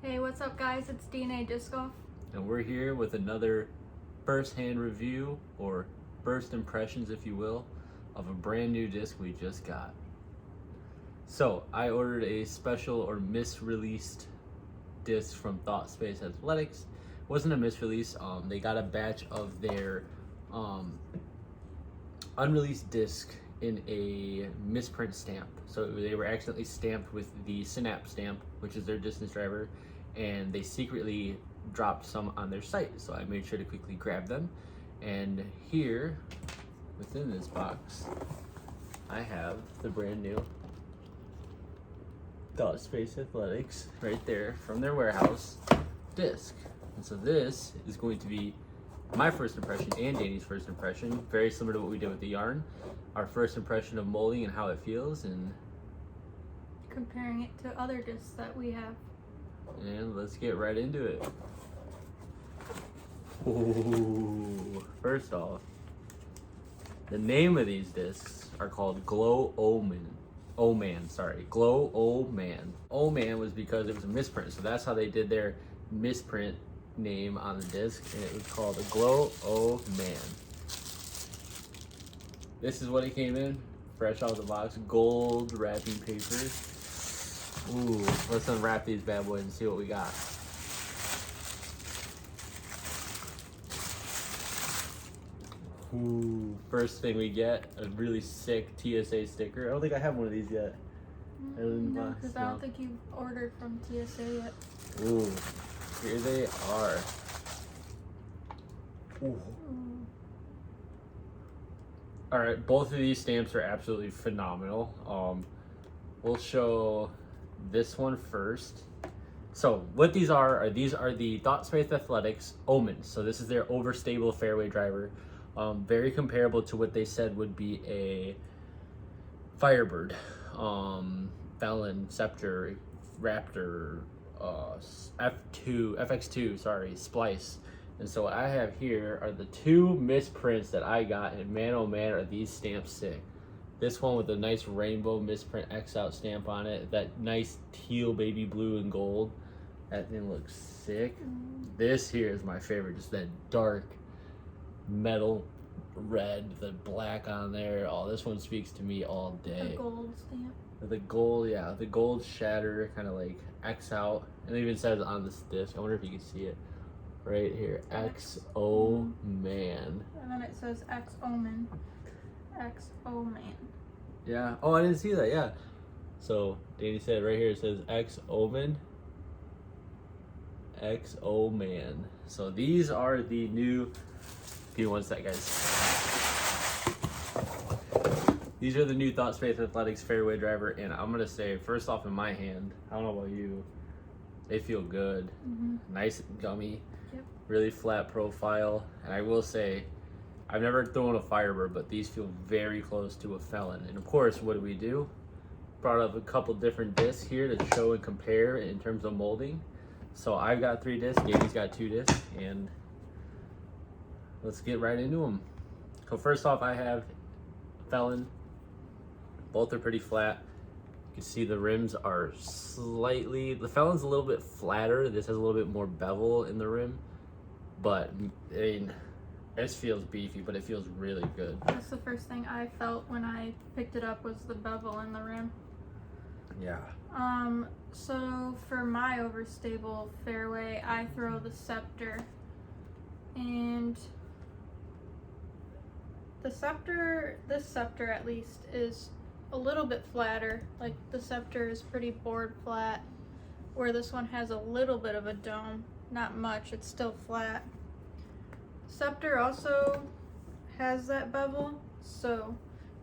Hey, what's up guys? It's DNA Disc Golf. And we're here with another first-hand review, or first impressions if you will, of a brand new disc we just got. So I ordered a special or misreleased disc from Thought Space Athletics. It wasn't a misrelease. They got a batch of their unreleased disc in a misprint stamp. So they were accidentally stamped with the Synapse stamp, which is their distance driver, and they secretly dropped some on their site. So I made sure to quickly grab them. And here, within this box, I have the brand new Thought Space Athletics right there from their warehouse disc. And so this is going to be my first impression and Dani's first impression, very similar to what we did with the yarn. Our first impression of molding and how it feels, and Comparing it to other discs that we have. And let's get right into it. Ooh, first off, the name of these discs are called Glow Omen. Glow Omen. Omen was because it was a misprint, so that's how they did their misprint name on the disc, and it was called a Glow Omen. This is what it came in, fresh out of the box, gold wrapping paper. Ooh, let's unwrap these bad boys and see what we got. Ooh, first thing we get, a really sick TSA sticker. I don't think I have one of these yet. No, because I don't think you've ordered from TSA yet. Ooh, here they are. Ooh. All right, both of these stamps are absolutely phenomenal. We'll show this one first. So what these are the Thought Space Athletics Omen. So this is their overstable fairway driver. Very comparable to what they said would be a Firebird, Felon, Scepter, Raptor, FX2, sorry, Splice. And so what I have here are the two misprints that I got, and man oh man are these stamps sick. This one with a nice rainbow misprint X out stamp on it, that nice teal baby blue and gold. That thing looks sick. This here is my favorite, just that dark metal red, the black on there. Oh, this one speaks to me all day. The gold stamp. The gold, yeah, the gold shatter, kind of like X out. And it even says on this disc, I wonder if you can see it right here, XO Man. And then it says X Omen. XO Man. Yeah. Oh, I didn't see that. Yeah. So Dani said right here it says X Omen. XO Man. So these are the new. Give me one sec, guys. These are the new Thought Space Athletics fairway driver, and I'm gonna say first off, in my hand, I don't know about you, they feel good. Nice and gummy. Yep. Really flat profile, and I will say, I've never thrown a Firebird, but these feel very close to a Felon. And of course, what do? Brought up a couple different discs here to show and compare in terms of molding. So I've got 3 discs, Dani's got 2 discs, and let's get right into them. So first off, I have Felon. Both are pretty flat. You can see the rims are slightly, the Felon's a little bit flatter. This has a little bit more bevel in the rim, but I mean, this feels beefy, but it feels really good. That's the first thing I felt when I picked it up, was the bevel in the rim. Yeah. So for my overstable fairway, I throw the Scepter, and this Scepter at least is a little bit flatter. Like the Scepter is pretty board flat, where this one has a little bit of a dome. Not much, it's still flat. Scepter also has that bevel, so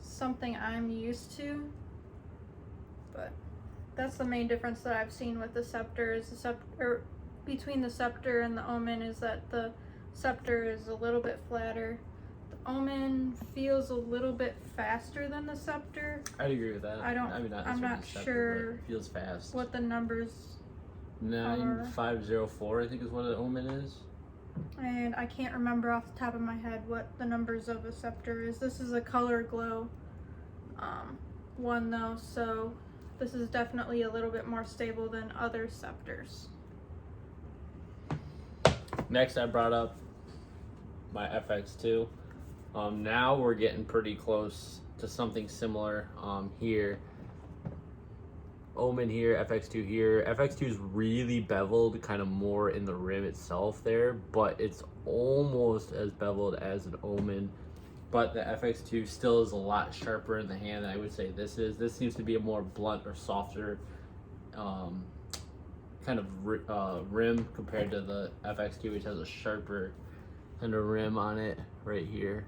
something I'm used to, but that's the main difference that I've seen with the Scepter. Is between the Scepter and the Omen is that the Scepter is a little bit flatter. The Omen feels a little bit faster than the Scepter. I'd agree with that. I'm not sure it feels fast. what the numbers 9504 I think is what an Omen is. And I can't remember off the top of my head what the numbers of a Scepter is. This is a Color Glow one though, so this is definitely a little bit more stable than other Scepters. Next, I brought up my FX2. Now we're getting pretty close to something similar here. Omen here, FX2 here. FX2 is really beveled, kind of more in the rim itself there, but it's almost as beveled as an Omen. But the FX2 still is a lot sharper in the hand than I would say this is. This seems to be a more blunt or softer kind of rim compared to the FX2, which has a sharper kind of rim on it right here.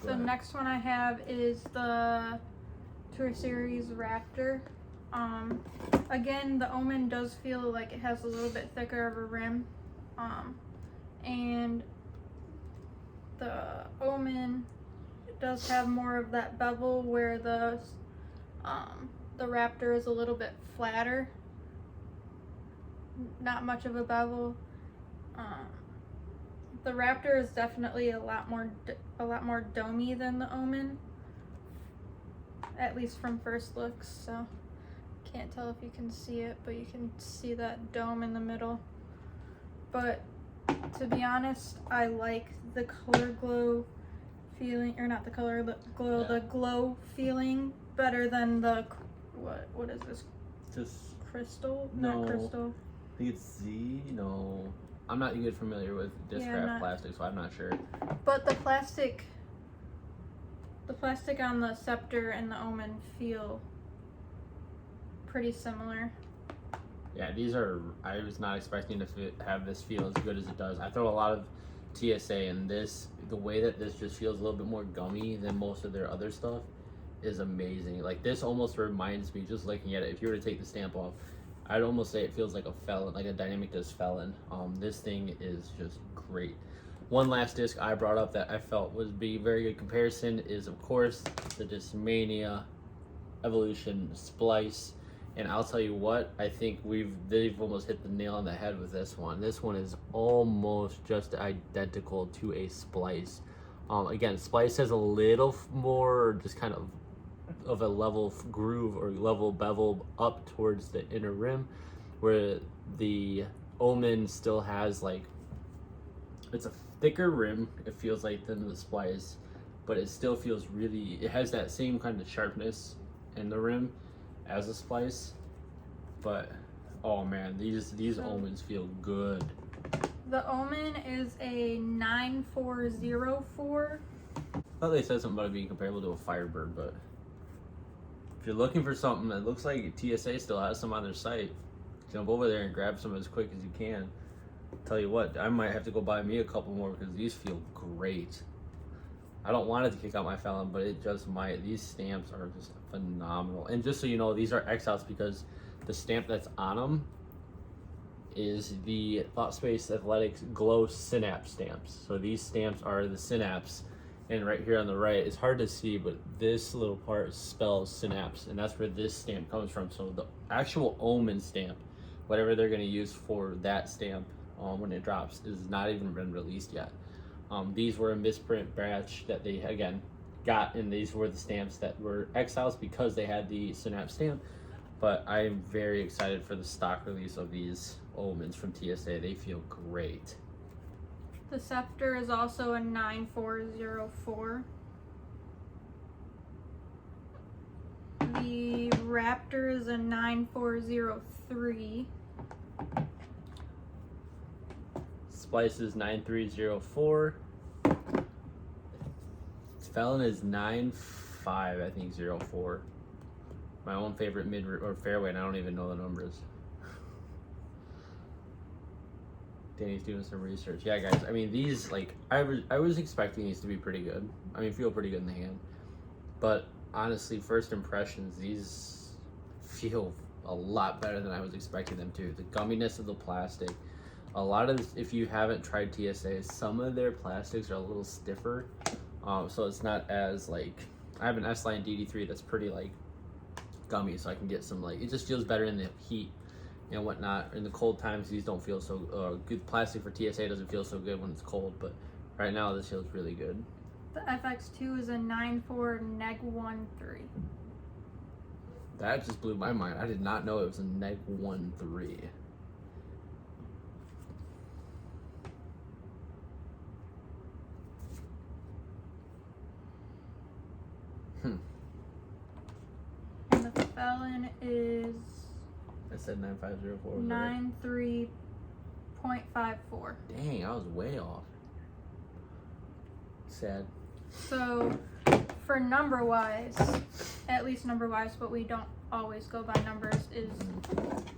The next one I have is the Tour Series Raptor. Again, the Omen does feel like it has a little bit thicker of a rim. And the Omen does have more of that bevel, where the Raptor is a little bit flatter. Not much of a bevel. The Raptor is definitely a lot more domey than the Omen, at least from first looks. So can't tell if you can see it, but you can see that dome in the middle. But to be honest, I like the color glow feeling, or not the color glow, the glow feeling better than the what is this? Just crystal? no. Not crystal. I think it's Z. No, I'm not good familiar with disc wrap plastic, so I'm not sure. But the plastic on the Scepter and the Omen feel pretty similar. Yeah, these are. I was not expecting to have this feel as good as it does. I throw a lot of TSA, and this, the way that this just feels a little bit more gummy than most of their other stuff, is amazing. Like, this almost reminds me, just looking at it, if you were to take the stamp off, I'd almost say it feels like a Felon, like a Dynamic Disc Felon. This thing is just great. One last disc I brought up that I felt would be a very good comparison is, of course, the Discmania Evolution Splice. And I'll tell you what, I think they've almost hit the nail on the head with this one. This one is almost just identical to a Splice. Again, Splice has a little more just kind of a level groove or level bevel up towards the inner rim, where the Omen still has, like, it's a thicker rim, it feels like, than the Splice, but it still feels really, it has that same kind of sharpness in the rim as a Splice. But oh man, these Omens feel good. The Omen is a 9404. I thought they said something about it being comparable to a Firebird, but if you're looking for something that looks like TSA still has some on their site, jump over there and grab some as quick as you can. Tell you what, I might have to go buy me a couple more because these feel great. I don't want it to kick out my Felon, but it just might. These stamps are just phenomenal. And just so you know, these are X-Outs because the stamp that's on them is the Thought Space Athletics Glow Synapse stamps. So these stamps are the Synapse. And right here on the right, it's hard to see, but this little part spells Synapse, and that's where this stamp comes from. So the actual Omen stamp, whatever they're going to use for that stamp when it drops, is not even been released yet. These were a misprint batch that they, again, got, and these were the stamps that were Exiles because they had the Synapse stamp. But I'm very excited for the stock release of these Omens from TSA. They feel great. The Scepter is also a 9404. The Raptor is a 9403. Splice is 9304. Felon is 95, I think, 04. My own favorite mid or fairway, and I don't even know the numbers. Danny's doing some research. Yeah, guys. I mean, these, like, I was expecting these to be pretty good. I mean, feel pretty good in the hand. But honestly, first impressions, these feel a lot better than I was expecting them to. The gumminess of the plastic. A lot of this, if you haven't tried TSA, some of their plastics are a little stiffer. So it's not as, like, I have an S-Line DD3 that's pretty, like, gummy, so I can get some, like, it just feels better in the heat and whatnot. In the cold times, these don't feel so good. Plastic for TSA doesn't feel so good when it's cold, but right now this feels really good. The FX2 is a 94 neg 13. That just blew my mind. I did not know it was a -1.3. And the felon is I said 9504. 93.54. Dang, I was way off. Sad. So, for number wise, at least number wise, but we don't always go by numbers, is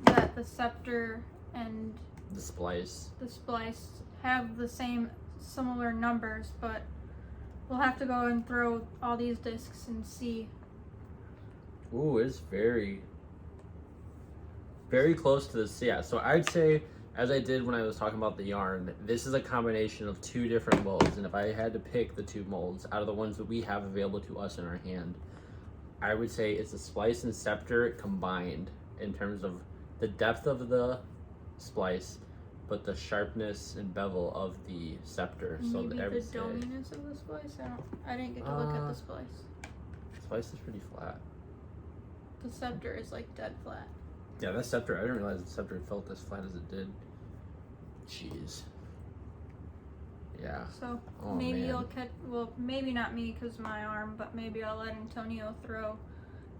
that the scepter and The splice. the splice have the same similar numbers, but we'll have to go and throw all these discs and see. Ooh, it's very close to this. Yeah, so I'd say, as I did when I was talking about the yarn, this is a combination of two different molds, and if I had to pick the two molds out of the ones that we have available to us in our hand, I would say it's a splice and scepter combined in terms of the depth of the splice, but the sharpness and bevel of the scepter. Maybe So the everything. dominess of the splice. I didn't get to look at the splice. Splice is pretty flat. The scepter is like dead flat. Yeah, that scepter, I didn't realize the scepter felt as flat as it did. Jeez. Yeah. So Oh, maybe man. you'll catch. Well, maybe not me because my arm, but maybe I'll let Antonio throw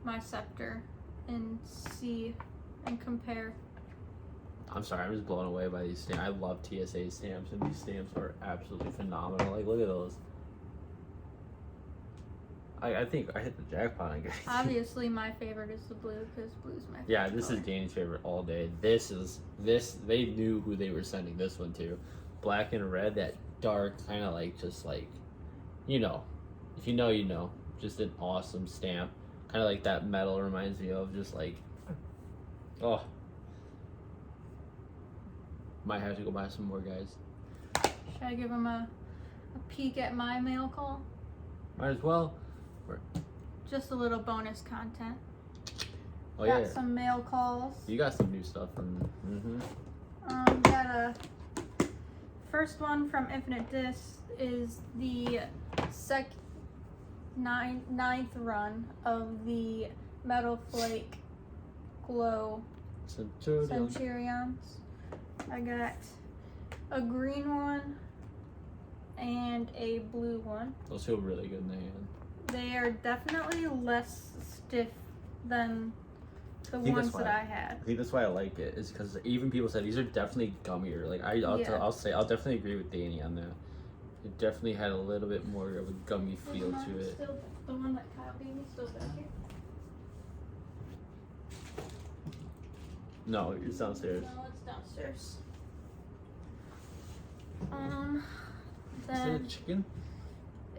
my scepter and see and compare. I'm sorry, I'm just blown away by these stamps. I love TSA stamps, and these stamps are absolutely phenomenal. Like, look at those. I think I hit the jackpot, I guess. Obviously, my favorite is the blue because blue's my favorite. Yeah, this color. is Dani's favorite all day. They knew who they were sending this one to. Black and red, that dark, kind of like, just like, you know. If you know, you know. Just an awesome stamp. Kind of like that metal reminds me of, just like, oh. Might have to go buy some more, guys. Should I give him a peek at my mail call? Might as well. Just a little bonus content. Oh, Got yeah. some mail calls. You got some new stuff. Got a first one from Infinite Disc is the ninth run of the Metal Flake Glow Centurions. I got a green one and a blue one. Those feel really good in the hand. They are definitely less stiff than the ones that I had. I think that's why I like it. Is because even people said these are definitely gummier. Like I'll definitely agree with Dani on that. It definitely had a little bit more of a gummy feel to it. Still, the one that Kyle gave me still back here? No, it's downstairs. No, it's downstairs. Is it a Then chicken?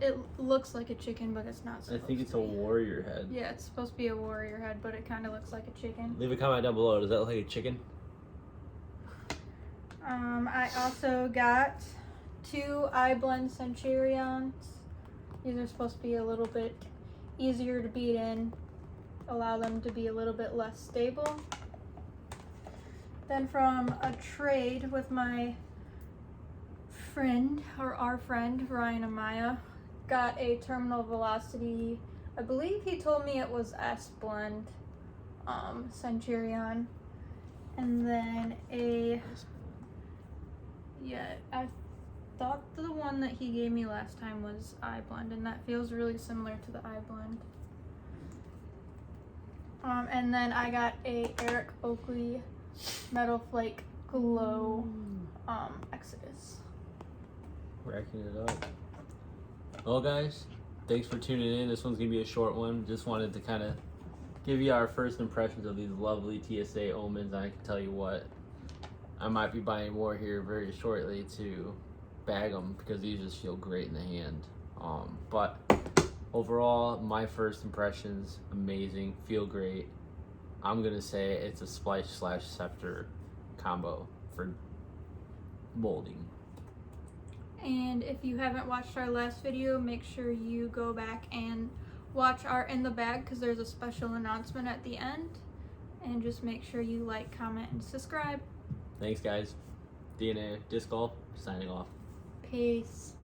it looks like a chicken, but it's not. I think it's a warrior head. Yeah, it's supposed to be a warrior head, but it kind of looks like a chicken. Leave a comment down below. Does that look like a chicken? I also got 2 eye blend Centurions. These are supposed to be a little bit easier to beat in, allow them to be a little bit less stable. Then from a trade with my friend, or our friend, Ryan Amaya, got a terminal velocity, I believe he told me it was S blend Centurion, and then I thought the one that he gave me last time was eye blend, and that feels really similar to the eye blend. And then I got a Eric Oakley Metal Flake Glow Exodus. Racking it up. Well, guys, thanks for tuning in. This one's gonna be a short one. Just wanted to kind of give you our first impressions of these lovely TSA Omens. I can tell you what, I might be buying more here very shortly to bag them because these just feel great in the hand. But overall, my first impressions, amazing, feel great. I'm gonna say it's a splice/scepter combo for molding. And if you haven't watched our last video, make sure you go back and watch our In the Bag because there's a special announcement at the end. And just make sure you like, comment, and subscribe. Thanks, guys. DNA Disc Golf signing off. Peace.